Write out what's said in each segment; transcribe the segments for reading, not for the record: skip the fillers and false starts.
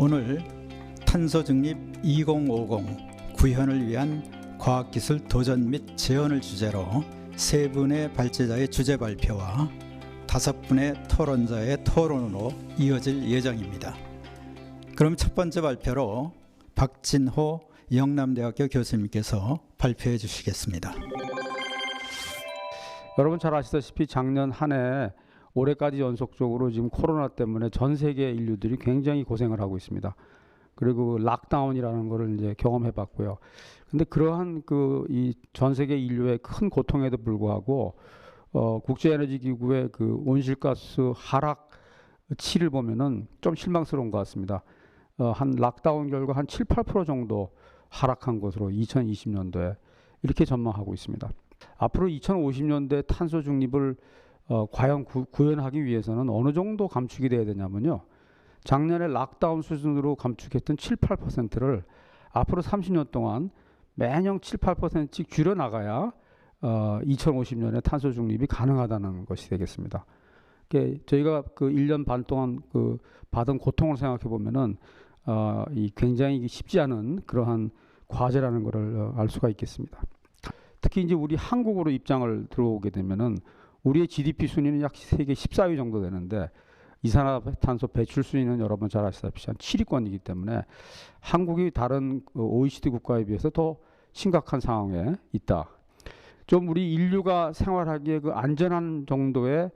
오늘 탄소중립 2050 구현을 위한 과학기술 도전 및 재현을 주제로 세 분의 발제자의 주제 발표와 5분의 토론자의 토론으로 이어질 예정입니다. 그럼 첫 번째 발표로 박진호 영남대학교 교수님께서 발표해 주시겠습니다. 여러분 잘 아시다시피 작년 한 해 올해까지 연속적으로 지금 코로나 때문에 전 세계 인류들이 굉장히 고생을 하고 있습니다. 그리고 락다운이라는 것을 이제 경험해 봤고요. 근데 그러한 이 전 세계 인류의 큰 고통에도 불구하고 국제에너지기구의 그 온실가스 하락치를 보면은 좀 실망스러운 것 같습니다. 한 락다운 결과 한 7, 8% 정도 하락한 것으로 2020년도에 이렇게 전망하고 있습니다. 앞으로 2050년대 탄소 중립을 과연 구현하기 위해서는 어느 정도 감축이 돼야 되냐면요. 작년에 락다운 수준으로 감축했던 7, 8%를 앞으로 30년 동안 매년 7, 8%씩 줄여나가야 2050년에 탄소 중립이 가능하다는 것이 되겠습니다. 저희가 그 1년 반 동안 받은 고통을 생각해 보면은 이 굉장히 쉽지 않은 그러한 과제라는 것을 알 수가 있겠습니다. 특히 이제 우리 한국으로 입장을 들어오게 되면은 우리의 GDP 순위는 약 세계 14위 정도 되는데 이산화탄소 배출 순위는 여러분 잘 아시다시피 한 7위권이기 때문에 한국이 다른 OECD 국가에 비해서 더 심각한 상황에 있다. 좀 우리 인류가 생활하기에 그 안전한 정도의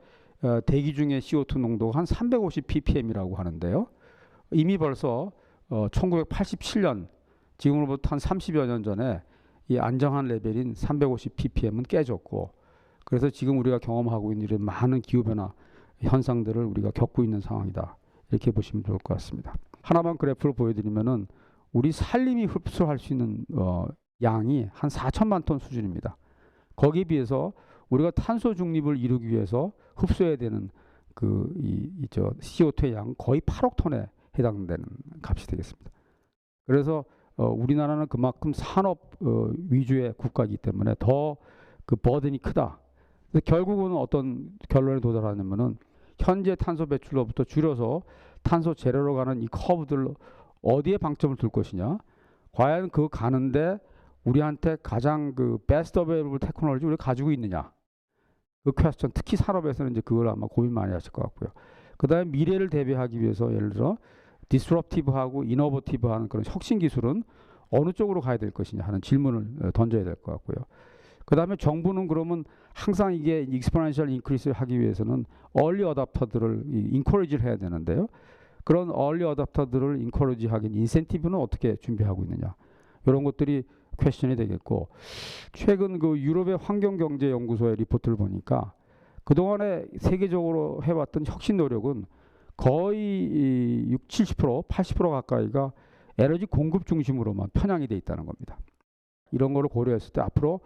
대기 중의 CO2 농도가 한 350 ppm이라고 하는데요. 이미 벌써 1987년 지금으로부터 한 30여 년 전에 이 안정한 레벨인 350 ppm은 깨졌고, 그래서 지금 우리가 경험하고 있는 이런 많은 기후변화 현상들을 우리가 겪고 있는 상황이다. 이렇게 보시면 좋을 것 같습니다. 하나만 그래프를 보여드리면은 우리 산림이 흡수할 수 있는 양이 한 4천만 톤 수준입니다. 거기에 비해서 우리가 탄소 중립을 이루기 위해서 흡수해야 되는 CO2의 양 거의 8억 톤에 해당되는 값이 되겠습니다. 그래서 우리나라는 그만큼 산업 위주의 국가이기 때문에 더 그 버든이 크다. 그래서 결국은 어떤 결론에 도달하냐면은 현재 탄소 배출로부터 줄여서 탄소 제로로 가는 이 커브들 어디에 방점을 둘 것이냐. 과연 그 가는데 우리한테 가장 베스트 어베이블 테크놀로지 우리가 가지고 있느냐. 그 퀘스천, 특히 산업에서는 이제 그걸 아마 고민 많이 하실 것 같고요. 그 다음에 미래를 대비하기 위해서 예를 들어 디스럽티브하고 이노버티브한 그런 혁신 기술은 어느 쪽으로 가야 될 것이냐 하는 질문을 던져야 될 것 같고요. 그 다음에 정부는 그러면 항상 이게 익스포넨셜 인크리스를 하기 위해서는 얼리 어답터들을 인커리지를 해야 되는데요. 그런 얼리 어답터들을 인커리지 하긴 인센티브는 어떻게 준비하고 있느냐. 이런 것들이 퀘스천이 되겠고, 최근 유럽의 환경경제연구소의 리포트를 보니까 그동안에 세계적으로 해왔던 혁신 노력은 거의 60, 70%, 80% 가까이가 에너지 공급 중심으로만 편향이 돼 있다는 겁니다. 이런 거를 고려했을 때 앞으로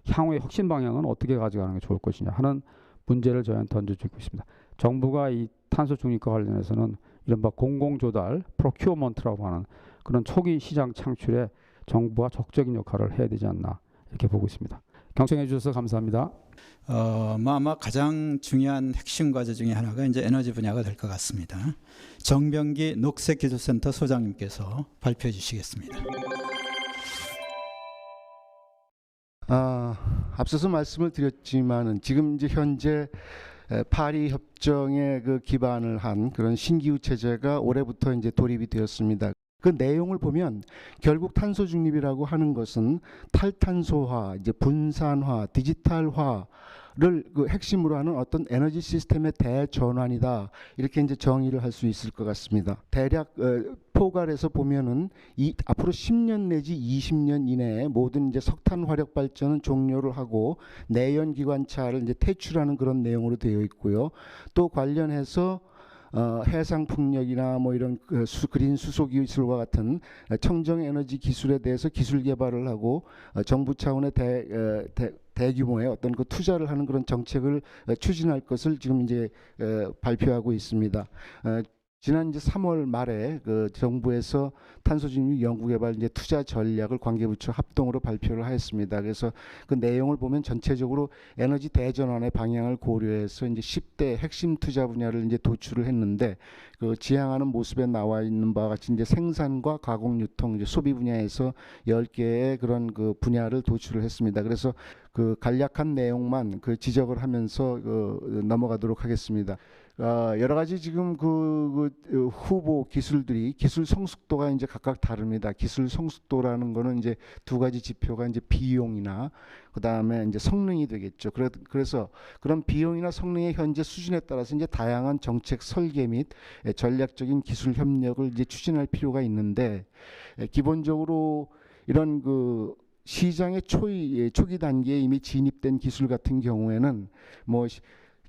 향후의 혁신 방향은 어떻게 가져가는 게 좋을 것이냐 하는 문제를 저희한테 던져주고 있습니다. 정부가 이 탄소 중립과 관련해서는 이른바 공공조달, 프로큐어먼트라고 하는 그런 초기 시장 창출에 정부가 적극적인 역할을 해야 되지 않나 이렇게 보고 있습니다. 경청해 주셔서 감사합니다. 아마 가장 중요한 핵심 과제 중에 하나가 이제 에너지 분야가 될 것 같습니다. 정병기 녹색기술센터 소장님께서 발표해 주시겠습니다. 앞서서 말씀을 드렸지만은 지금 이제 현재 파리 협정에 기반을 한 그런 신기후 체제가 올해부터 이제 도입이 되었습니다. 그 내용을 보면 결국 탄소 중립이라고 하는 것은 탈탄소화, 이제 분산화, 디지털화를 핵심으로 하는 어떤 에너지 시스템의 대전환이다. 이렇게 이제 정의를 할 수 있을 것 같습니다. 대략 포괄해서 보면은 앞으로 10년 내지 20년 이내에 모든 이제 석탄 화력 발전은 종료를 하고 내연 기관차를 이제 퇴출하는 그런 내용으로 되어 있고요. 또 관련해서 해상 풍력이나 뭐 이런 그린 수소 기술과 같은 청정 에너지 기술에 대해서 기술 개발을 하고 정부 차원의 대규모의 어떤 투자를 하는 그런 정책을 추진할 것을 지금 이제 발표하고 있습니다. 지난 이제 3월 말에 그 정부에서 탄소중립 연구개발 이제 투자 전략을 관계부처 합동으로 발표를 하였습니다. 그래서 그 내용을 보면 전체적으로 에너지 대전환의 방향을 고려해서 이제 10대 핵심 투자 분야를 이제 도출을 했는데 그 지향하는 모습에 나와 있는 바와 같이 이제 생산과 가공 유통 이제 소비 분야에서 10개의 그런 그 분야를 도출을 했습니다. 그래서 그 간략한 내용만 그 지적을 하면서 넘어가도록 하겠습니다. 여러 가지 지금 후보 기술들이 기술 성숙도가 이제 각각 다릅니다. 기술 성숙도라는 거는 이제 두 가지 지표가 이제 비용이나 그다음에 이제 성능이 되겠죠. 그래서 그런 비용이나 성능의 현재 수준에 따라서 이제 다양한 정책 설계 및 전략적인 기술 협력을 이제 추진할 필요가 있는데 기본적으로 이런 그 시장의 초기 단계에 이미 진입된 기술 같은 경우에는 뭐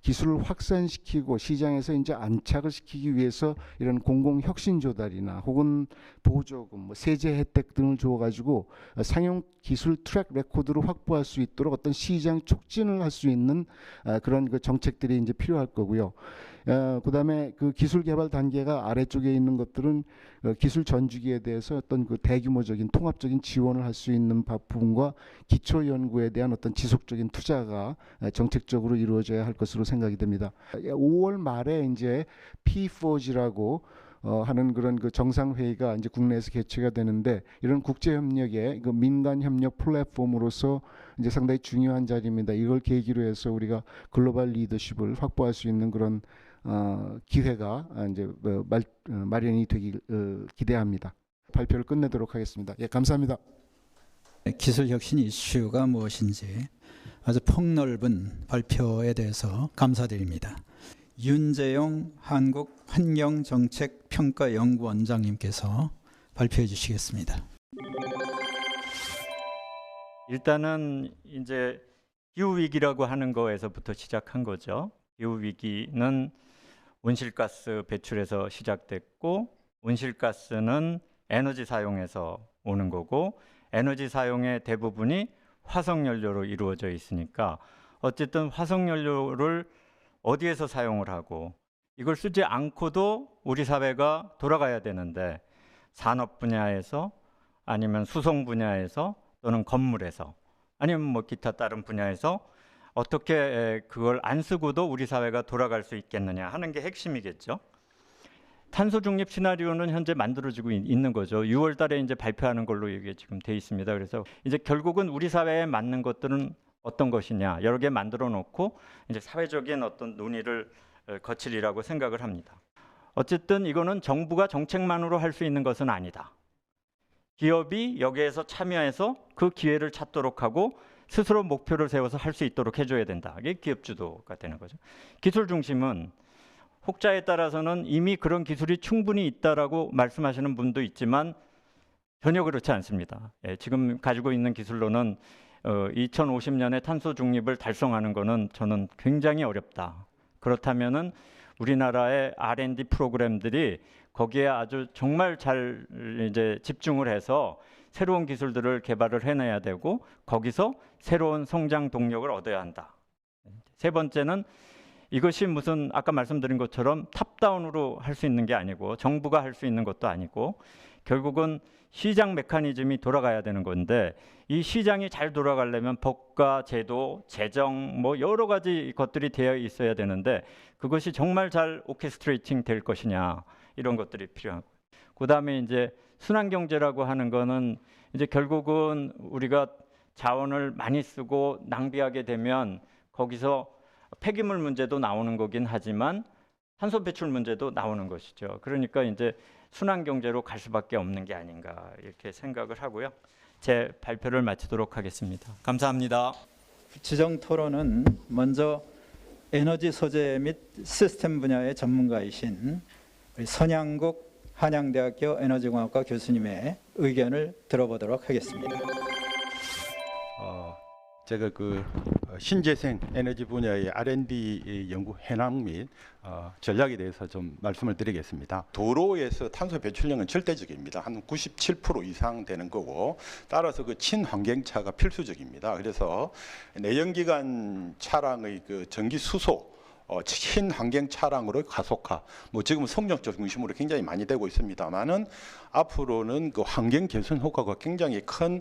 기술을 확산시키고 시장에서 이제 안착을 시키기 위해서 이런 공공 혁신 조달이나 혹은 보조금, 뭐 세제 혜택 등을 줘가지고 상용 기술 트랙 레코드를 확보할 수 있도록 어떤 시장 촉진을 할 수 있는 그런 그 정책들이 이제 필요할 거고요. 그다음에 그 기술 개발 단계가 아래쪽에 있는 것들은 기술 전주기에 대해서 어떤 그 대규모적인 통합적인 지원을 할 수 있는 부분과 기초 연구에 대한 어떤 지속적인 투자가 정책적으로 이루어져야 할 것으로 생각이 됩니다. 5월 말에 이제 P4G라고 하는 그런 그 정상회의가 이제 국내에서 개최가 되는데 이런 국제 협력의 그 민간 협력 플랫폼으로서 이제 상당히 중요한 자리입니다. 이걸 계기로 해서 우리가 글로벌 리더십을 확보할 수 있는 그런 기회가 이제 마련이 되길 기대합니다. 발표를 끝내도록 하겠습니다. 예, 감사합니다. 기술 혁신 이슈가 무엇인지 아주 폭넓은 발표에 대해서 감사드립니다. 윤재용 한국환경정책평가연구원장님께서 발표해 주시겠습니다. 일단은 이제 기후 위기라고 하는 거에서부터 시작한 거죠. 기후 위기는 온실가스 배출에서 시작됐고 온실가스는 에너지 사용에서 오는 거고 에너지 사용의 대부분이 화석연료로 이루어져 있으니까 어쨌든 화석연료를 어디에서 사용을 하고 이걸 쓰지 않고도 우리 사회가 돌아가야 되는데 산업 분야에서 아니면 수송 분야에서 또는 건물에서 아니면 뭐 기타 다른 분야에서 어떻게 그걸 안 쓰고도 우리 사회가 돌아갈 수 있겠느냐 하는 게 핵심이겠죠. 탄소 중립 시나리오는 현재 만들어지고 있는 거죠. 6월 달에 이제 발표하는 걸로 이게 지금 돼 있습니다. 그래서 이제 결국은 우리 사회에 맞는 것들은 어떤 것이냐 여러 개 만들어 놓고 이제 사회적인 어떤 논의를 거칠이라고 생각을 합니다. 어쨌든 이거는 정부가 정책만으로 할 수 있는 것은 아니다. 기업이 여기에서 참여해서 그 기회를 찾도록 하고 스스로 목표를 세워서 할 수 있도록 해줘야 된다. 이게 기업 주도가 되는 거죠. 기술 중심은 혹자에 따라서는 이미 그런 기술이 충분히 있다라고 말씀하시는 분도 있지만 전혀 그렇지 않습니다. 지금 가지고 있는 기술로는 2050년에 탄소 중립을 달성하는 것은 저는 굉장히 어렵다. 그렇다면은 우리나라의 R&D 프로그램들이 거기에 아주 정말 잘 이제 집중을 해서 새로운 기술들을 개발을 해내야 되고 거기서 새로운 성장 동력을 얻어야 한다. 세 번째는 이것이 무슨 아까 말씀드린 것처럼 탑다운으로 할 수 있는 게 아니고 정부가 할 수 있는 것도 아니고 결국은 시장 메커니즘이 돌아가야 되는 건데 이 시장이 잘 돌아가려면 법과 제도, 재정 뭐 여러 가지 것들이 되어 있어야 되는데 그것이 정말 잘 오케스트레이팅 될 것이냐 이런 것들이 필요하고 그다음에 이제 순환 경제라고 하는 거는 이제 결국은 우리가 자원을 많이 쓰고 낭비하게 되면 거기서 폐기물 문제도 나오는 거긴 하지만 탄소 배출 문제도 나오는 것이죠. 그러니까 이제 순환 경제로 갈 수밖에 없는 게 아닌가 이렇게 생각을 하고요. 제 발표를 마치도록 하겠습니다. 감사합니다. 지정 토론은 먼저 에너지 소재 및 시스템 분야의 전문가이신 우리 선양국 한양대학교 에너지공학과 교수님의 의견을 들어보도록 하겠습니다. 제가 그 신재생 에너지 분야의 R&D 연구 현황 및 전략에 대해서 좀 말씀을 드리겠습니다. 도로에서 탄소 배출량은 절대적입니다. 한 97% 이상 되는 거고 따라서 그 친환경차가 필수적입니다. 그래서 내연기관 차량의 그 전기 수소 친환경 차량으로 가속화, 뭐 지금은 성장적 중심으로 굉장히 많이 되고 있습니다만은 앞으로는 그 환경 개선 효과가 굉장히 큰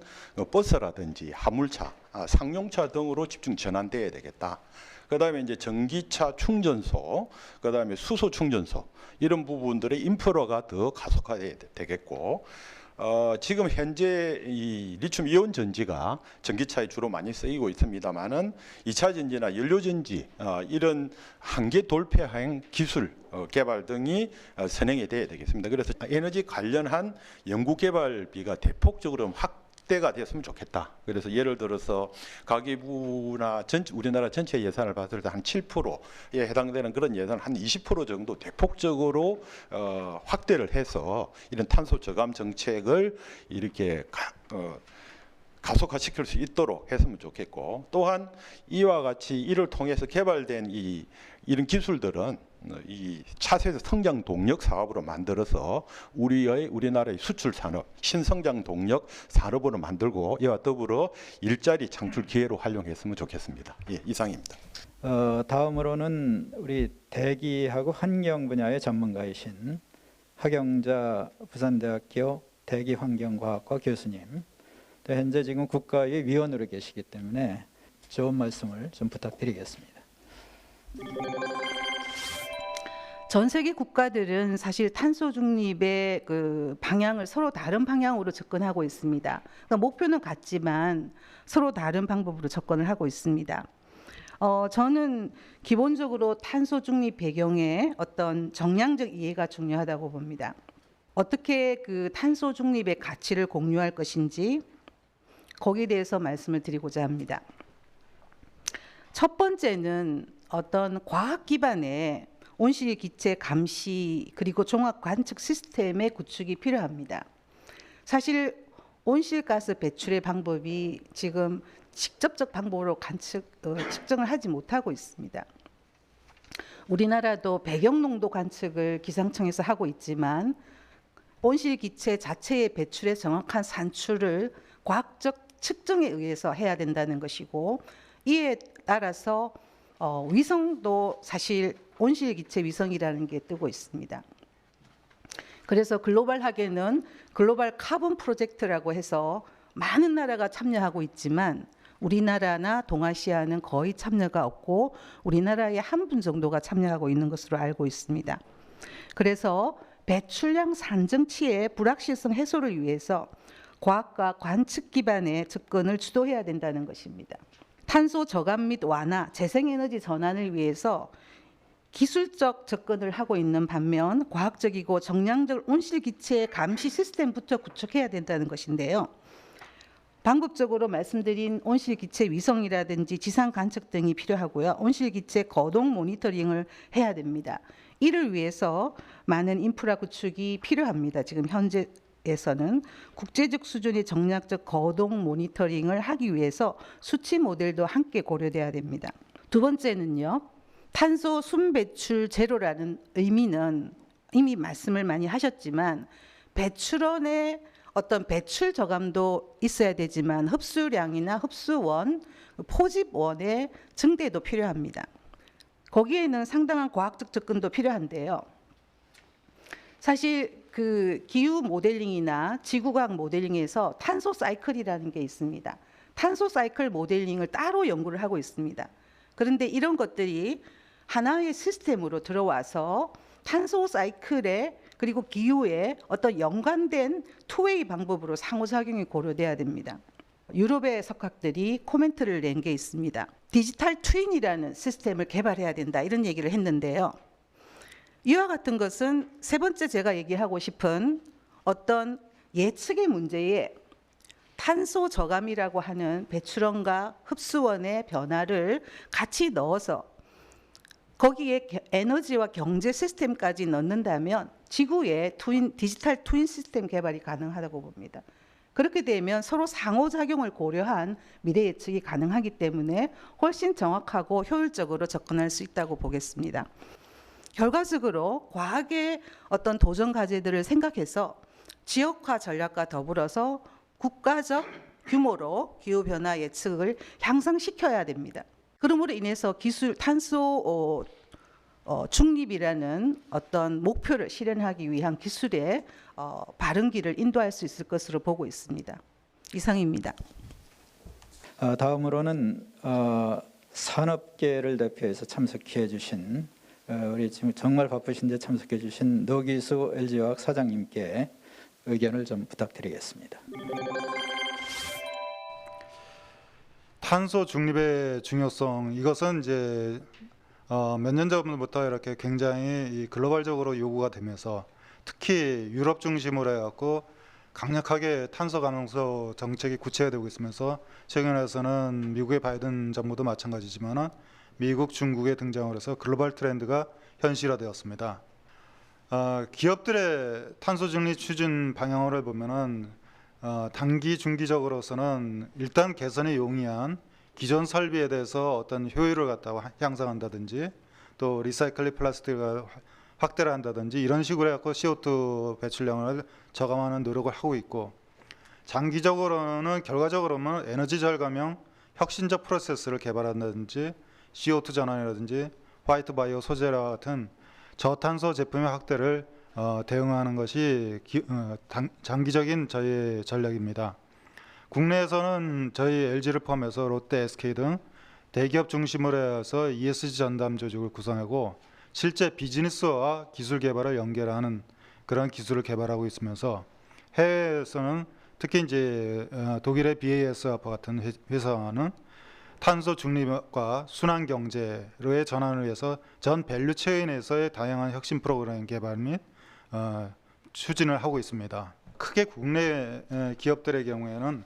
버스라든지 화물차, 상용차 등으로 집중 전환돼야 되겠다. 그다음에 이제 전기차 충전소, 그다음에 수소 충전소 이런 부분들의 인프라가 더 가속화돼야 되겠고. 지금 현재 이 리튬 이온 전지가 전기차에 주로 많이 쓰이고 있습니다만은 2차 전지나 연료 전지 이런 한계 돌파형 기술 개발 등이 선행이 돼야 되겠습니다. 그래서 에너지 관련한 연구 개발비가 대폭적으로 확대가 됐으면 좋겠다. 그래서 예를 들어서 가계부나 우리나라 전체 예산을 봤을 때 한 7%에 해당되는 그런 예산 한 20% 정도 대폭적으로 확대를 해서 이런 탄소 저감 정책을 이렇게 가속화시킬 수 있도록 했으면 좋겠고, 또한 이와 같이 이를 통해서 개발된 이런 기술들은 이 차세대 성장 동력 사업으로 만들어서 우리나라의 수출 산업, 신성장 동력 산업으로 만들고 이와 더불어 일자리 창출 기회로 활용했으면 좋겠습니다. 예, 이상입니다. 다음으로는 우리 대기하고 환경 분야의 전문가이신 하경자 부산대학교 대기환경과학과 교수님, 또 현재 지금 국가의 위원으로 계시기 때문에 좋은 말씀을 좀 부탁드리겠습니다. 전 세계 국가들은 사실 탄소 중립의 그 방향을 서로 다른 방향으로 접근하고 있습니다. 그러니까 목표는 같지만 서로 다른 방법으로 접근을 하고 있습니다. 저는 기본적으로 탄소 중립 배경에 어떤 정량적 이해가 중요하다고 봅니다. 어떻게 그 탄소 중립의 가치를 공유할 것인지 거기에 대해서 말씀을 드리고자 합니다. 첫 번째는 어떤 과학 기반의 온실 기체 감시 그리고 종합 관측 시스템의 구축이 필요합니다. 사실 온실가스 배출의 방법이 지금 직접적 방법으로 측정을 하지 못하고 있습니다. 우리나라도 배경농도 관측을 기상청에서 하고 있지만 온실 기체 자체의 배출의 정확한 산출을 과학적 측정에 의해서 해야 된다는 것이고, 이에 따라서 위성도 사실 온실기체 위성이라는 게 뜨고 있습니다. 그래서 글로벌하게는 글로벌 카본 프로젝트라고 해서 많은 나라가 참여하고 있지만 우리나라나 동아시아는 거의 참여가 없고 우리나라의 한 분 정도가 참여하고 있는 것으로 알고 있습니다. 그래서 배출량 산정치의 불확실성 해소를 위해서 과학과 관측 기반의 접근을 주도해야 된다는 것입니다. 탄소 저감 및 완화, 재생에너지 전환을 위해서 기술적 접근을 하고 있는 반면 과학적이고 정량적 온실기체 감시 시스템부터 구축해야 된다는 것인데요. 방법적으로 말씀드린 온실기체 위성이라든지 지상 관측 등이 필요하고요. 온실기체 거동 모니터링을 해야 됩니다. 이를 위해서 많은 인프라 구축이 필요합니다. 지금 현재에서는 국제적 수준의 정량적 거동 모니터링을 하기 위해서 수치 모델도 함께 고려돼야 됩니다. 두 번째는요. 탄소 순배출 제로라는 의미는 이미 말씀을 많이 하셨지만 배출원의 어떤 배출 저감도 있어야 되지만 흡수량이나 흡수원, 포집원의 증대도 필요합니다. 거기에는 상당한 과학적 접근도 필요한데요. 사실 그 기후 모델링이나 지구과학 모델링에서 탄소 사이클이라는 게 있습니다. 탄소 사이클 모델링을 따로 연구를 하고 있습니다. 그런데 이런 것들이 하나의 시스템으로 들어와서 탄소 사이클에 그리고 기후에 어떤 연관된 투웨이 방법으로 상호작용이 고려돼야 됩니다. 유럽의 석학들이 코멘트를 낸 게 있습니다. 디지털 트윈이라는 시스템을 개발해야 된다 이런 얘기를 했는데요. 이와 같은 것은 세 번째 제가 얘기하고 싶은 어떤 예측의 문제에 탄소 저감이라고 하는 배출원과 흡수원의 변화를 같이 넣어서 거기에 에너지와 경제 시스템까지 넣는다면 지구의 디지털 트윈 시스템 개발이 가능하다고 봅니다. 그렇게 되면 서로 상호작용을 고려한 미래 예측이 가능하기 때문에 훨씬 정확하고 효율적으로 접근할 수 있다고 보겠습니다. 결과적으로 과학의 어떤 도전 과제들을 생각해서 지역화 전략과 더불어서 국가적 규모로 기후변화 예측을 향상시켜야 됩니다. 그러므로 인해서 탄소 중립이라는 어떤 목표를 실현하기 위한 기술의 바른 길을 인도할 수 있을 것으로 보고 있습니다. 이상입니다. 다음으로는 산업계를 대표해서 참석해 주신 우리 지금 정말 바쁘신데 참석해 주신 노기수 LG화학 사장님께 의견을 좀 부탁드리겠습니다. 탄소 중립의 중요성, 이것은 이제 몇 년 전부터 이렇게 굉장히 글로벌적으로 요구가 되면서 특히 유럽 중심으로 해갖고 강력하게 탄소 감소 정책이 구체화되고 있으면서 최근에서는 미국의 바이든 정부도 마찬가지지만은 미국, 중국의 등장을 해서 글로벌 트렌드가 현실화되었습니다. 기업들의 탄소 중립 추진 방향을 보면은 단기, 중기적으로서는 일단 개선이 용이한 기존 설비에 대해서 어떤 효율을 갖다가 향상한다든지 또 리사이클링 플라스틱을 확대를 한다든지 이런 식으로 해서 CO2 배출량을 저감하는 노력을 하고 있고, 장기적으로는 결과적으로는 에너지 절감형 혁신적 프로세스를 개발한다든지 CO2 전환이라든지 화이트 바이오 소재와 같은 저탄소 제품의 확대를 대응하는 것이 장기적인 저희의 전략입니다. 국내에서는 저희 LG를 포함해서 롯데, SK 등 대기업 중심으로 해서 ESG 전담 조직을 구성하고 실제 비즈니스와 기술 개발을 연결하는 그런 기술을 개발하고 있으면서 해외에서는 특히 이제 독일의 BASF 같은 회사는 탄소 중립과 순환 경제로의 전환을 위해서 전 밸류 체인에서의 다양한 혁신 프로그램 개발 및 추진을 하고 있습니다. 크게 국내 기업들의 경우에는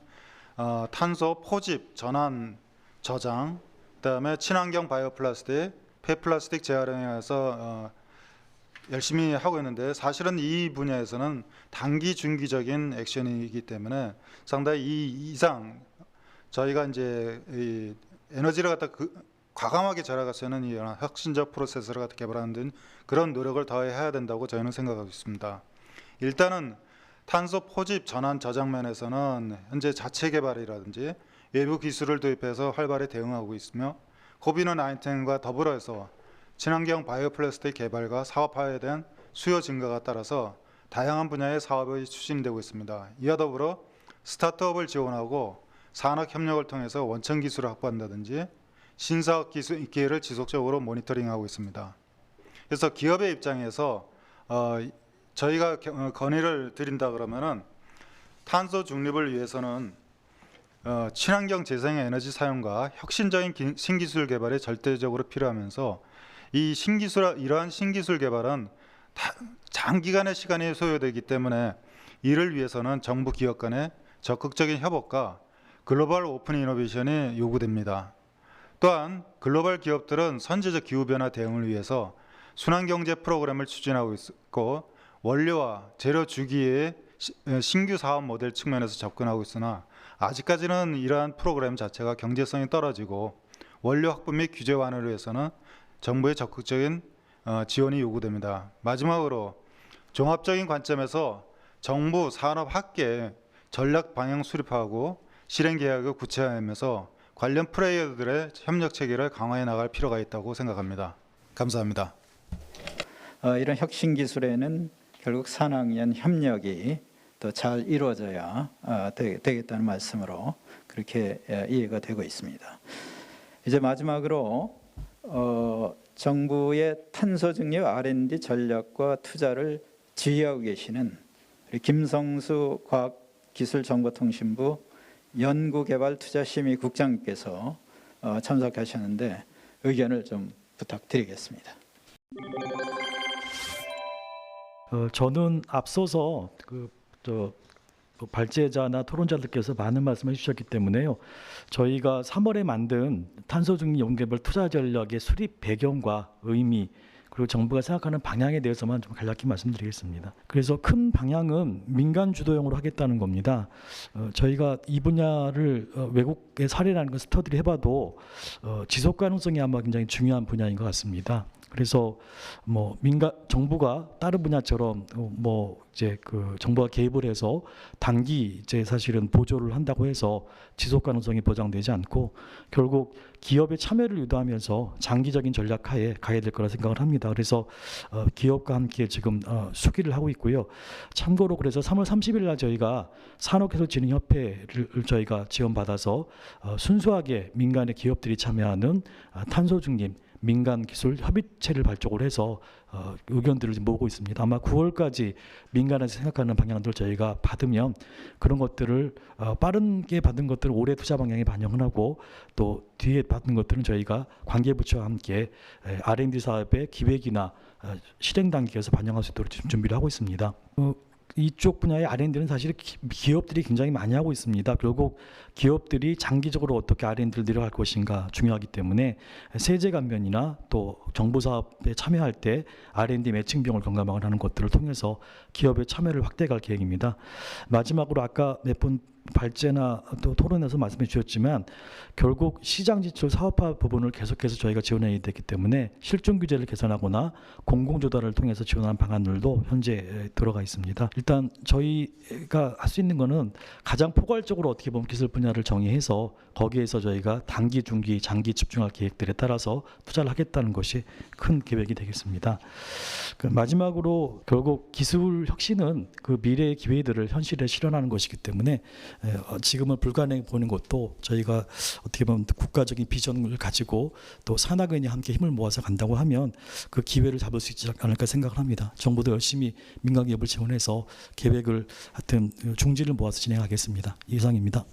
탄소 포집, 전환, 저장, 그다음에 친환경 바이오 플라스틱, 폐플라스틱 재활용해서 열심히 하고 있는데, 사실은 이 분야에서는 단기, 중기적인 액션이기 때문에 상당히 이 이상 저희가 이제 이 에너지를 갖다 과감하게 절약할 수 있는 이런 혁신적 프로세스를 갖다 개발하는 등 그런 노력을 더 해야 된다고 저희는 생각하고 있습니다. 일단은 탄소 포집, 전환, 저장 면에서는 현재 자체 개발이라든지 외부 기술을 도입해서 활발히 대응하고 있으며, 코비드-19과 더불어서 친환경 바이오 플라스틱 개발과 사업화에 대한 수요 증가가 따라서 다양한 분야의 사업이 추진되고 있습니다. 이와 더불어 스타트업을 지원하고 산학 협력을 통해서 원천 기술을 확보한다든지 신사업 기회를 지속적으로 모니터링하고 있습니다. 그래서 기업의 입장에서 저희가 건의를 드린다 그러면은 탄소 중립을 위해서는 친환경 재생 에너지 사용과 혁신적인 신기술 개발이 절대적으로 필요하면서 이러한 신기술 개발은 장기간의 시간이 소요되기 때문에 이를 위해서는 정부 기업 간의 적극적인 협업과 글로벌 오픈 이노베이션이 요구됩니다. 또한 글로벌 기업들은 선제적 기후변화 대응을 위해서 순환경제 프로그램을 추진하고 있고, 원료와 재료 주기의 신규 사업 모델 측면에서 접근하고 있으나 아직까지는 이러한 프로그램 자체가 경제성이 떨어지고 원료 확보 및 규제 완화를 위해서는 정부의 적극적인 지원이 요구됩니다. 마지막으로 종합적인 관점에서 정부, 산업, 학계 전략 방향 수립하고 실행 계획을 구체화하면서 관련 플레이어들의 협력 체계를 강화해 나갈 필요가 있다고 생각합니다. 감사합니다. 이런 혁신 기술에는 결국 산학연 협력이 더 잘 이루어져야 되겠다는 말씀으로 그렇게 이해가 되고 있습니다. 이제 마지막으로 정부의 탄소 중립 R&D 전략과 투자를 지휘하고 계시는 우리 김성수 과학기술정보통신부 연구개발투자심의국장님께서 참석하셨는데 의견을 좀 부탁드리겠습니다. 저는 앞서서 발제자나 토론자들께서 많은 말씀을 해주셨기 때문에요. 저희가 3월에 만든 탄소 중립 연구개발 투자 전략의 수립 배경과 의미, 그리고 정부가 생각하는 방향에 대해서만 좀 간략히 말씀드리겠습니다. 그래서 큰 방향은 민간 주도형으로 하겠다는 겁니다. 저희가 이 분야를 외국의 사례라는 걸 스터디를 해봐도 지속 가능성이 아마 굉장히 중요한 분야인 것 같습니다. 그래서 정부가 다른 분야처럼 이제 정부가 개입을 해서 단기 이제 사실은 보조를 한다고 해서 지속 가능성이 보장되지 않고, 결국 기업의 참여를 유도하면서 장기적인 전략하에 가야 될 거라 생각을 합니다. 그래서 기업과 함께 지금 수기를 하고 있고요. 참고로 그래서 3월 30일 날 저희가 산업기술진흥협회를 저희가 지원받아서 순수하게 민간의 기업들이 참여하는 탄소 중립 민간 기술 협의체를 발족을 해서 의견들을 지금 모으고 있습니다. 아마 9월까지 민간에서 생각하는 방향들을 저희가 받으면 그런 것들을 빠르게 받은 것들을 올해 투자 방향에 반영을 하고 또 뒤에 받은 것들은 저희가 관계부처와 함께 R&D 사업의 기획이나 실행 단계에서 반영할 수 있도록 지금 준비를 하고 있습니다. 이쪽 분야의 R&D는 사실 기업들이 굉장히 많이 하고 있습니다. 결국 기업들이 장기적으로 어떻게 R&D를 늘려갈 것인가 중요하기 때문에 세제 감면이나 또 정부 사업에 참여할 때 R&D 매칭 비용을 경감을 하는 것들을 통해서 기업의 참여를 확대할 계획입니다. 마지막으로 아까 몇 번 발제나 또 토론에서 말씀해 주셨지만 결국 시장 지출 사업화 부분을 계속해서 저희가 지원해야 되기 때문에 실종 규제를 개선하거나 공공조달을 통해서 지원하는 방안들도 현재 들어가 있습니다. 일단 저희가 할 수 있는 거는 가장 포괄적으로 어떻게 보면 기술 분야를 정의해서 거기에서 저희가 단기, 중기, 장기 집중할 계획들에 따라서 투자를 하겠다는 것이 큰 계획이 되겠습니다. 마지막으로 결국 기술 혁신은 그 미래의 기회들을 현실에 실현하는 것이기 때문에 지금은 불가능해 보이는 것도 저희가 어떻게 보면 국가적인 비전을 가지고 또 산학인이 함께 힘을 모아서 간다고 하면 그 기회를 잡을 수 있지 않을까 생각을 합니다. 정부도 열심히 민간기업을 지원해서 계획을 하여튼 중지를 모아서 진행하겠습니다. 이상입니다.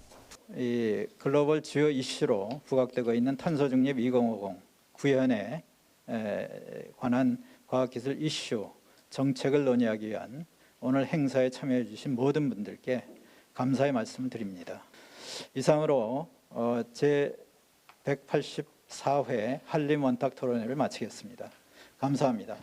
이 글로벌 주요 이슈로 부각되고 있는 탄소중립 2050 구현에 관한 과학기술 이슈 정책을 논의하기 위한 오늘 행사에 참여해 주신 모든 분들께 감사의 말씀을 드립니다. 이상으로 제 184회 한림 원탁 토론회를 마치겠습니다. 감사합니다.